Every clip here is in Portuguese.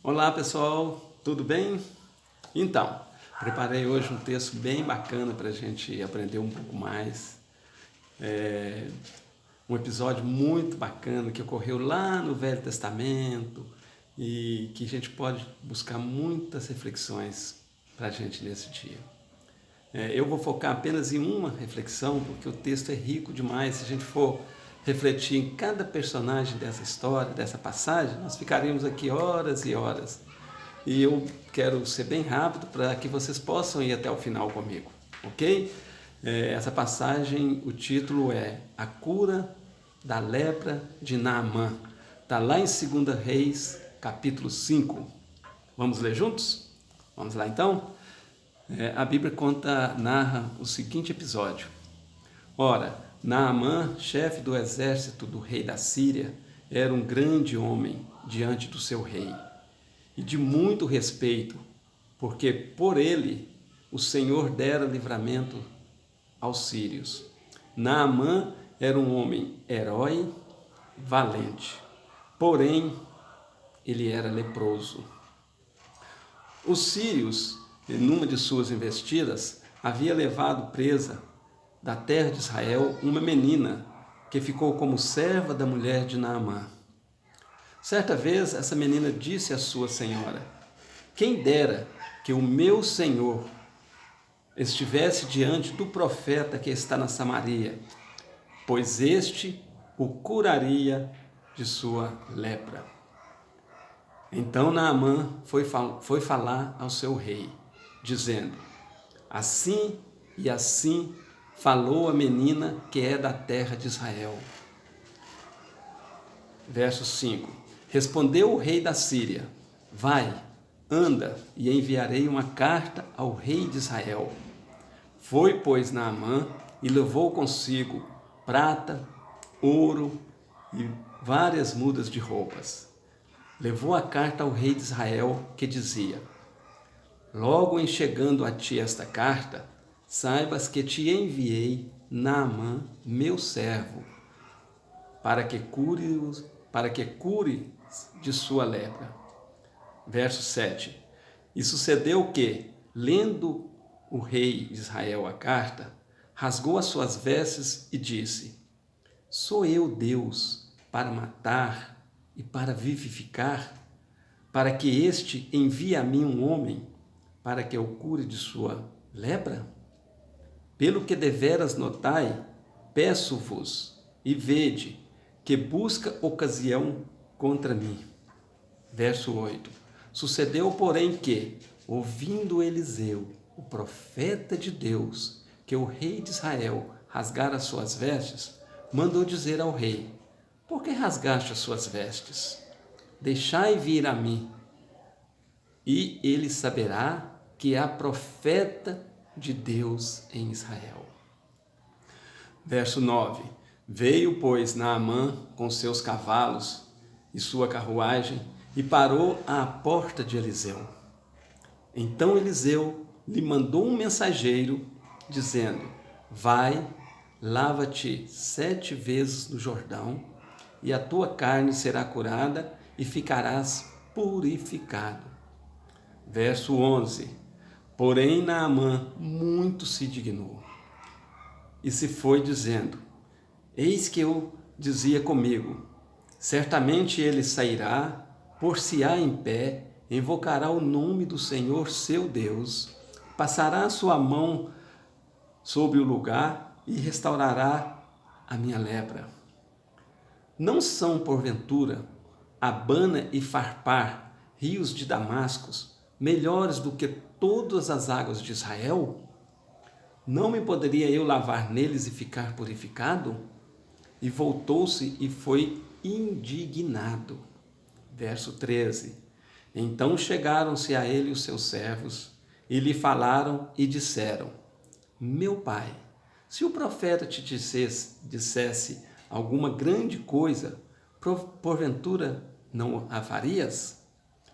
Olá pessoal, tudo bem? Então, preparei hoje um texto bem bacana para a gente aprender um pouco mais. Um episódio muito bacana que ocorreu lá no Velho Testamento e que a gente pode buscar muitas reflexões para a gente nesse dia. Eu vou focar apenas em uma reflexão, porque o texto é rico demais. Se a gente for refletir em cada personagem dessa história, dessa passagem, nós ficaríamos aqui horas e horas. E eu quero ser bem rápido para que vocês possam ir até o final comigo, ok? Essa passagem, o título é A Cura da Lepra de Naamã. Está lá em 2 Reis, capítulo 5. Vamos ler juntos? Vamos lá então? A Bíblia narra o seguinte episódio. Ora, Naamã, chefe do exército do rei da Síria, era um grande homem diante do seu rei e de muito respeito, porque por ele o Senhor dera livramento aos sírios. Naamã era um homem herói, valente, porém ele era leproso. Os sírios, numa de suas investidas, havia levado presa da terra de Israel uma menina que ficou como serva da mulher de Naamã. Certa vez, essa menina disse à sua senhora: quem dera que o meu senhor estivesse diante do profeta que está na Samaria, pois este o curaria de sua lepra. Então Naamã foi falar ao seu rei, dizendo: assim e assim falou a menina que é da terra de Israel. Verso 5. Respondeu o rei da Síria: vai, anda, e enviarei uma carta ao rei de Israel. Foi, pois, Naamã e levou consigo prata, ouro e várias mudas de roupas. Levou a carta ao rei de Israel, que dizia: logo em chegando a ti esta carta, saibas que te enviei Naamã, meu servo, para que cure de sua lepra. Verso 7. E sucedeu que, lendo o rei de Israel a carta, rasgou as suas vestes e disse: sou eu Deus para matar e para vivificar, para que este envie a mim um homem, para que eu cure de sua lepra? Pelo que deveras notai, peço-vos e vede que busca ocasião contra mim. Verso 8. Sucedeu, porém, que, ouvindo Eliseu, o profeta de Deus, que o rei de Israel rasgara as suas vestes, mandou dizer ao rei: por que rasgaste as suas vestes? Deixai vir a mim, e ele saberá que há profeta de Deus em Israel. Verso 9. Veio, pois, Naamã com seus cavalos e sua carruagem e parou à porta de Eliseu. Então Eliseu lhe mandou um mensageiro, dizendo: vai, lava-te 7 vezes no Jordão, e a tua carne será curada e ficarás purificado. Verso 11. Porém Naamã muito se dignou e se foi dizendo: eis que eu dizia comigo, certamente ele sairá, por-se-á em pé, invocará o nome do Senhor seu Deus, passará a sua mão sobre o lugar e restaurará a minha lepra. Não são, porventura, Abana e Farpar, rios de Damascos, melhores do que todas as águas de Israel? Não me poderia eu lavar neles e ficar purificado? E voltou-se e foi indignado. Verso 13. Então chegaram-se a ele os seus servos e lhe falaram e disseram: meu pai, se o profeta te dissesse alguma grande coisa, porventura não a farias?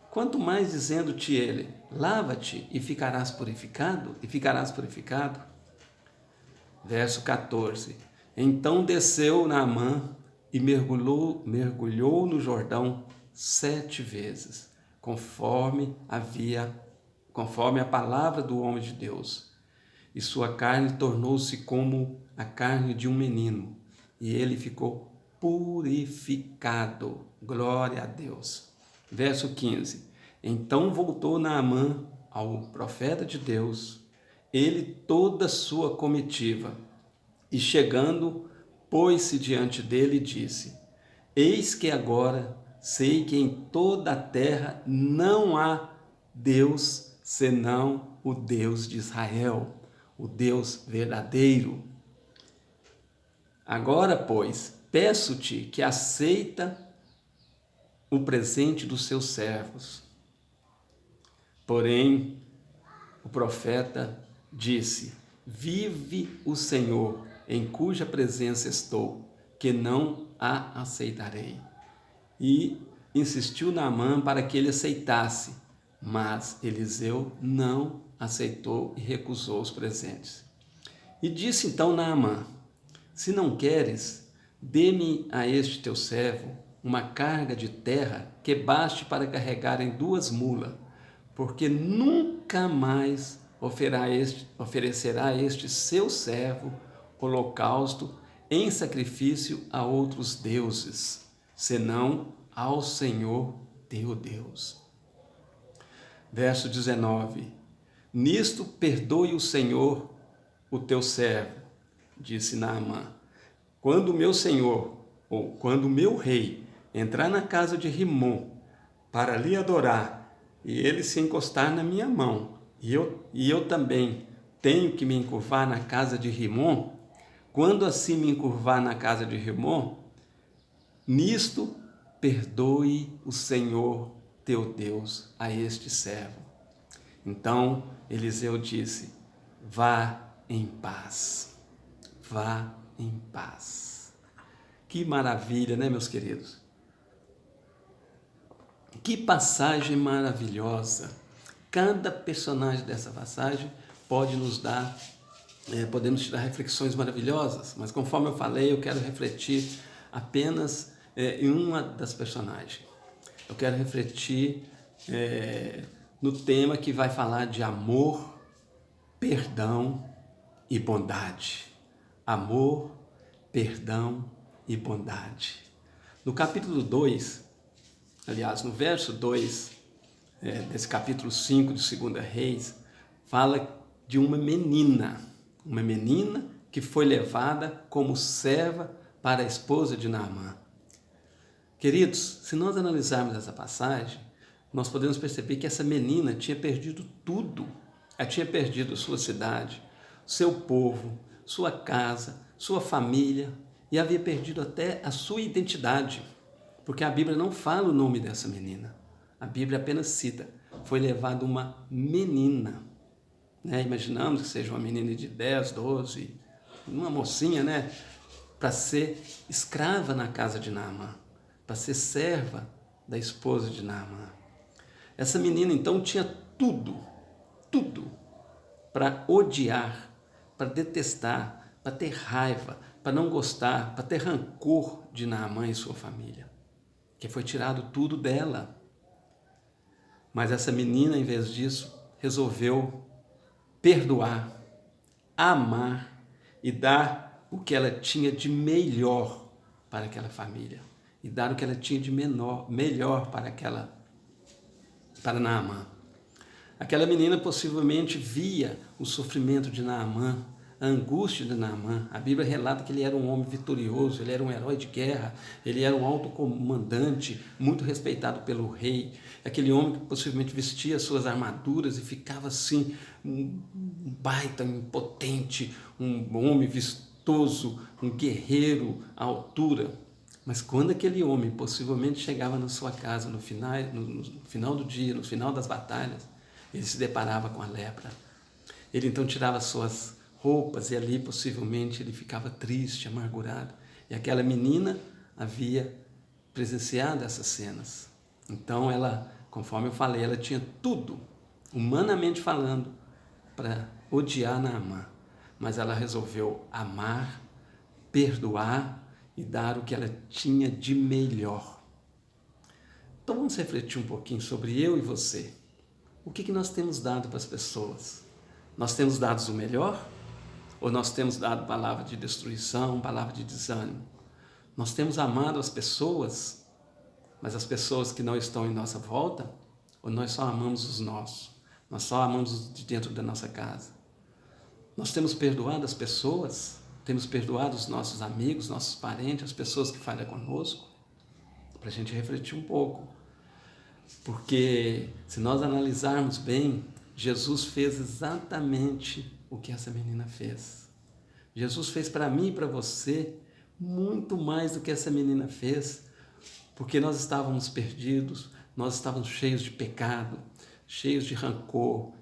Quanto mais dizendo-te ele: lava-te e ficarás purificado, Verso 14. Então desceu Naamã e mergulhou no Jordão 7 vezes, conforme a palavra do homem de Deus. E sua carne tornou-se como a carne de um menino, e ele ficou purificado. Glória a Deus. Verso 15. Então voltou Naamã ao profeta de Deus, ele toda a sua comitiva, e chegando, pôs-se diante dele e disse: Eis que agora sei que em toda a terra não há Deus senão o Deus de Israel, o Deus verdadeiro. Agora, pois, peço-te que aceita o presente dos seus servos. Porém, o profeta disse: Vive o Senhor, em cuja presença estou, que não a aceitarei. E insistiu Naamã para que ele aceitasse, mas Eliseu não aceitou e recusou os presentes. E disse então Naamã: Se não queres, dê-me a este teu servo uma carga de terra que baste para carregar em 2 mulas, porque nunca mais oferecerá este seu servo holocausto em sacrifício a outros deuses, senão ao Senhor teu Deus. Verso 19. Nisto perdoe o Senhor o teu servo, disse Naamã. Quando o meu senhor, ou quando o meu rei, entrar na casa de Rimom para lhe adorar, e ele se encostar na minha mão, e eu também tenho que me encurvar na casa de Rimom, quando assim me encurvar na casa de Rimom, nisto perdoe o Senhor teu Deus a este servo. Então Eliseu disse: Vá em paz, vá em paz. Que maravilha, né, meus queridos? Que passagem maravilhosa. Cada personagem dessa passagem pode nos dar, podemos tirar reflexões maravilhosas, mas conforme eu falei, eu quero refletir apenas em uma das personagens. Eu quero refletir no tema que vai falar de amor, perdão e bondade. Amor, perdão e bondade. No capítulo 2, aliás, no verso 2 desse capítulo 5 de 2 Reis, fala de uma menina que foi levada como serva para a esposa de Naamã. Queridos, se nós analisarmos essa passagem, nós podemos perceber que essa menina tinha perdido tudo. Ela tinha perdido sua cidade, seu povo, sua casa, sua família, e havia perdido até a sua identidade, porque a Bíblia não fala o nome dessa menina. A Bíblia apenas cita: foi levada uma menina. Imaginamos que seja uma menina de 10, 12, uma mocinha, para ser escrava na casa de Naamã, para ser serva da esposa de Naamã. Essa menina então tinha tudo para odiar, para detestar, para ter raiva, para não gostar, para ter rancor de Naamã e sua família, que foi tirado tudo dela. Mas essa menina, em vez disso, resolveu perdoar, amar e dar o que ela tinha de melhor para aquela família, e dar o que ela tinha de melhor para Naamã. Aquela menina possivelmente via o sofrimento de Naamã, a angústia de Naamã. A Bíblia relata que ele era um homem vitorioso, ele era um herói de guerra, ele era um alto comandante, muito respeitado pelo rei. Aquele homem que possivelmente vestia suas armaduras e ficava assim, um baita, impotente, um homem vistoso, um guerreiro à altura. Mas quando aquele homem possivelmente chegava na sua casa no final do dia, no final das batalhas, ele se deparava com a lepra. Ele então tirava suas roupas e ali possivelmente ele ficava triste, amargurado. E aquela menina havia presenciado essas cenas. Então ela, conforme eu falei, ela tinha tudo, humanamente falando, para odiar Naamã. Mas ela resolveu amar, perdoar e dar o que ela tinha de melhor. Então vamos refletir um pouquinho sobre eu e você. O que nós temos dado para as pessoas? Nós temos dado o melhor? Ou nós temos dado palavra de destruição, palavra de desânimo? Nós temos amado as pessoas, mas as pessoas que não estão em nossa volta? Ou nós só amamos os nossos? Nós só amamos os de dentro da nossa casa? Nós temos perdoado as pessoas? Temos perdoado os nossos amigos, nossos parentes, as pessoas que falham conosco? Para a gente refletir um pouco. Porque se nós analisarmos bem, Jesus fez exatamente o que essa menina fez. Jesus fez para mim e para você muito mais do que essa menina fez, porque nós estávamos perdidos, nós estávamos cheios de pecado, cheios de rancor,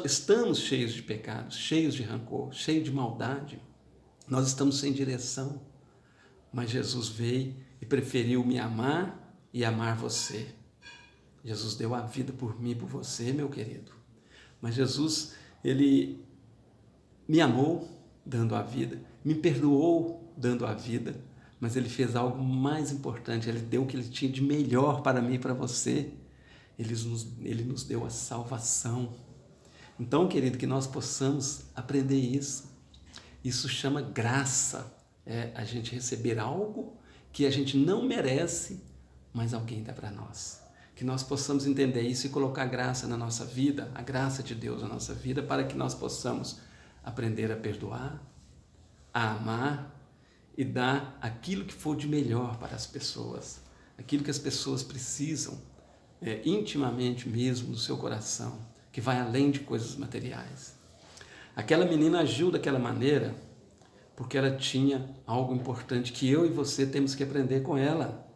estamos cheios de pecado, cheios de rancor, cheios de maldade, nós estamos sem direção, mas Jesus veio e preferiu me amar e amar você. Jesus deu a vida por mim e por você, meu querido. Mas Jesus, Ele me amou dando a vida, me perdoou dando a vida, mas Ele fez algo mais importante, Ele deu o que Ele tinha de melhor para mim e para você. Ele nos deu a salvação. Então, querido, que nós possamos aprender isso. Isso chama graça, é a gente receber algo que a gente não merece, mas alguém dá para nós. Que nós possamos entender isso e colocar graça na nossa vida, a graça de Deus na nossa vida, para que nós possamos aprender a perdoar, a amar e dar aquilo que for de melhor para as pessoas, aquilo que as pessoas precisam, intimamente mesmo no seu coração, que vai além de coisas materiais. Aquela menina agiu daquela maneira porque ela tinha algo importante que eu e você temos que aprender com ela.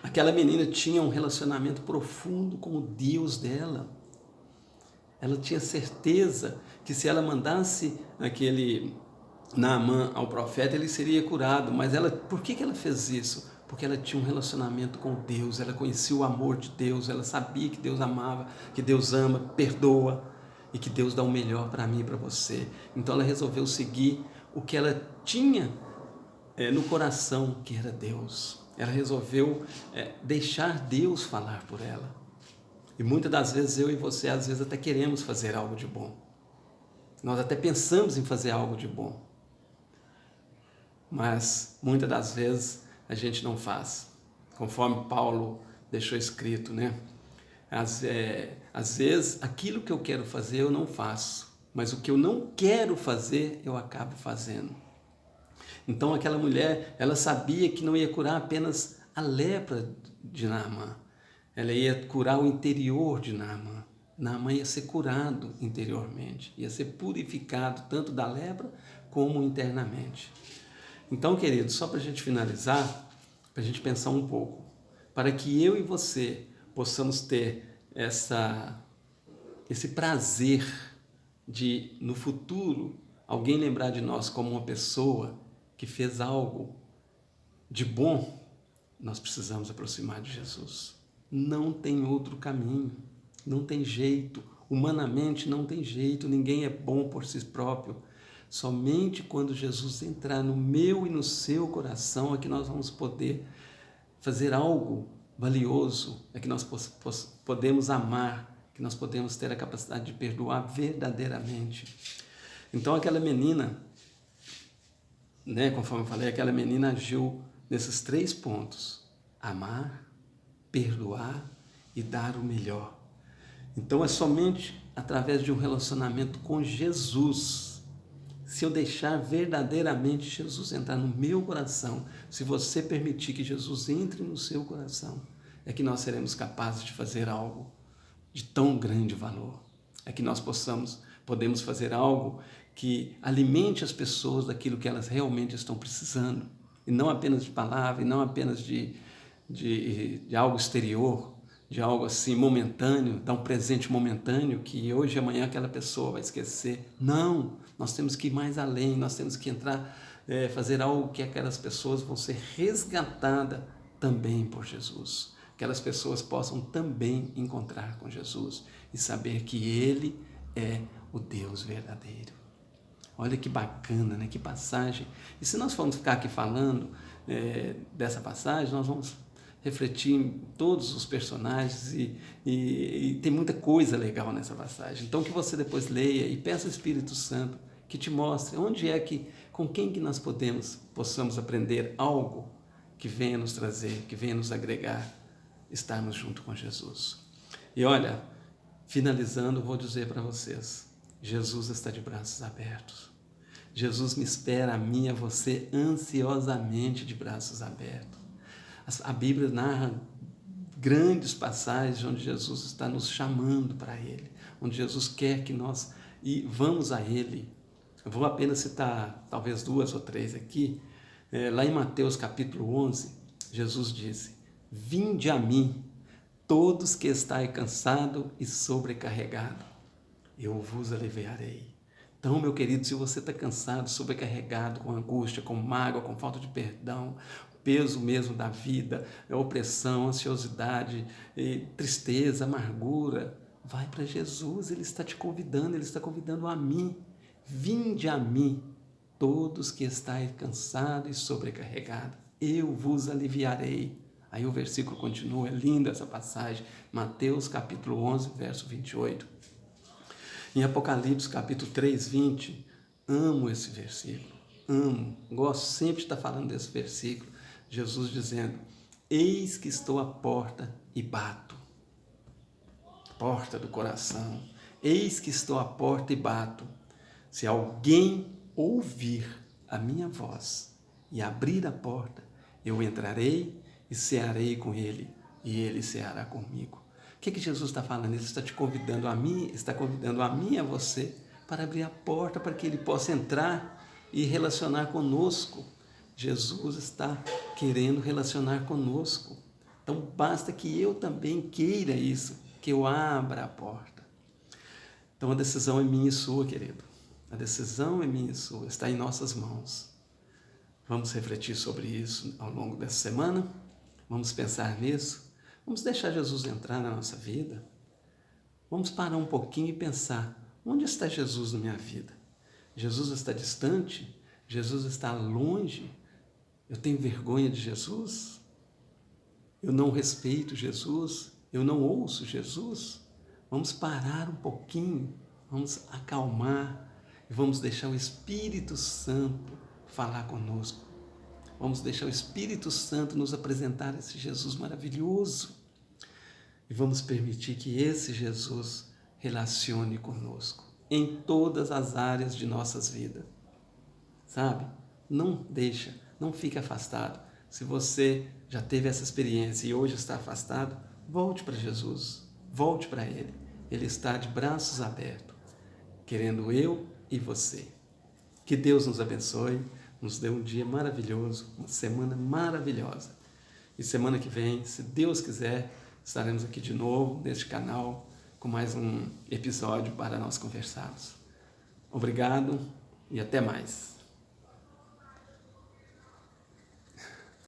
Aquela menina tinha um relacionamento profundo com o Deus dela. Ela tinha certeza que se ela mandasse aquele Naamã ao profeta, ele seria curado. Mas por que ela fez isso? Porque ela tinha um relacionamento com Deus, ela conhecia o amor de Deus, ela sabia que Deus amava, que Deus ama, perdoa e que Deus dá o melhor para mim e para você. Então ela resolveu seguir o que ela tinha no coração, que era Deus. Ela resolveu deixar Deus falar por ela. E muitas das vezes eu e você, às vezes até queremos fazer algo de bom. Nós até pensamos em fazer algo de bom. Mas muitas das vezes a gente não faz. Conforme Paulo deixou escrito, né? Às vezes aquilo que eu quero fazer eu não faço. Mas o que eu não quero fazer eu acabo fazendo. Então aquela mulher, ela sabia que não ia curar apenas a lepra de Naamã. Ela ia curar o interior de Naamã. Naamã ia ser curado interiormente, ia ser purificado tanto da lepra como internamente. Então, querido, só para a gente finalizar, para a gente pensar um pouco, para que eu e você possamos ter esse prazer de, no futuro, alguém lembrar de nós como uma pessoa que fez algo de bom, nós precisamos aproximar de Jesus. Não tem outro caminho, não tem jeito, humanamente não tem jeito, ninguém é bom por si próprio. Somente quando Jesus entrar no meu e no seu coração é que nós vamos poder fazer algo valioso, é que nós podemos amar, que nós podemos ter a capacidade de perdoar verdadeiramente. Então aquela menina, conforme eu falei, aquela menina agiu nesses 3 pontos: amar, perdoar e dar o melhor. Então é somente através de um relacionamento com Jesus, se eu deixar verdadeiramente Jesus entrar no meu coração, se você permitir que Jesus entre no seu coração, é que nós seremos capazes de fazer algo de tão grande valor. É que nós podemos fazer algo que alimente as pessoas daquilo que elas realmente estão precisando, e não apenas de palavra, e não apenas de algo exterior, de algo assim momentâneo, dar um presente momentâneo que hoje e amanhã aquela pessoa vai esquecer. Não, nós temos que ir mais além, nós temos que entrar, fazer algo que aquelas pessoas vão ser resgatadas também por Jesus, que aquelas pessoas possam também encontrar com Jesus e saber que Ele é o Deus verdadeiro. Olha que bacana, né? Que passagem. E se nós formos ficar aqui falando, dessa passagem, nós vamos refletir em todos os personagens e tem muita coisa legal nessa passagem. Então que você depois leia e peça ao Espírito Santo que te mostre onde é que, com quem que nós possamos aprender algo que venha nos trazer, que venha nos agregar, estarmos junto com Jesus. E olha, finalizando, vou dizer para vocês, Jesus está de braços abertos. Jesus me espera, a mim e a você, ansiosamente de braços abertos. A Bíblia narra grandes passagens onde Jesus está nos chamando para Ele, onde Jesus quer que nós vamos a Ele. Eu vou apenas citar talvez 2 ou 3 aqui. Lá em Mateus capítulo 11, Jesus disse: vinde a mim, todos que estáis cansados e sobrecarregados, eu vos aliviarei. Então, meu querido, se você está cansado, sobrecarregado, com angústia, com mágoa, com falta de perdão, peso mesmo da vida, opressão, ansiosidade, tristeza, amargura, vai para Jesus, Ele está te convidando, Ele está convidando a mim. Vinde a mim, todos que estáis cansados e sobrecarregados, eu vos aliviarei. Aí o versículo continua, é lindo essa passagem, Mateus capítulo 11, verso 28. Em Apocalipse capítulo 3, 20, amo esse versículo, amo, gosto sempre de estar falando desse versículo, Jesus dizendo: eis que estou à porta e bato. Porta do coração, eis que estou à porta e bato. Se alguém ouvir a minha voz e abrir a porta, eu entrarei e cearei com ele, e ele ceará comigo. O que Jesus está falando? Ele está te convidando a mim, está convidando a mim e a você para abrir a porta para que ele possa entrar e relacionar conosco. Jesus está querendo relacionar conosco. Então basta que eu também queira isso, que eu abra a porta. Então a decisão é minha e sua, querido. A decisão é minha e sua, está em nossas mãos. Vamos refletir sobre isso ao longo dessa semana, vamos pensar nisso, vamos deixar Jesus entrar na nossa vida, vamos parar um pouquinho e pensar, onde está Jesus na minha vida? Jesus está distante? Jesus está longe? Eu tenho vergonha de Jesus? Eu não respeito Jesus? Eu não ouço Jesus? Vamos parar um pouquinho, vamos acalmar, e vamos deixar o Espírito Santo falar conosco. Vamos deixar o Espírito Santo nos apresentar esse Jesus maravilhoso. E vamos permitir que esse Jesus relacione conosco em todas as áreas de nossas vidas. Sabe? Não deixa, não fique afastado. Se você já teve essa experiência e hoje está afastado, volte para Jesus, volte para Ele. Ele está de braços abertos, querendo eu e você. Que Deus nos abençoe, nos dê um dia maravilhoso, uma semana maravilhosa. E semana que vem, se Deus quiser, estaremos aqui de novo neste canal com mais um episódio para nós conversarmos. Obrigado e até mais.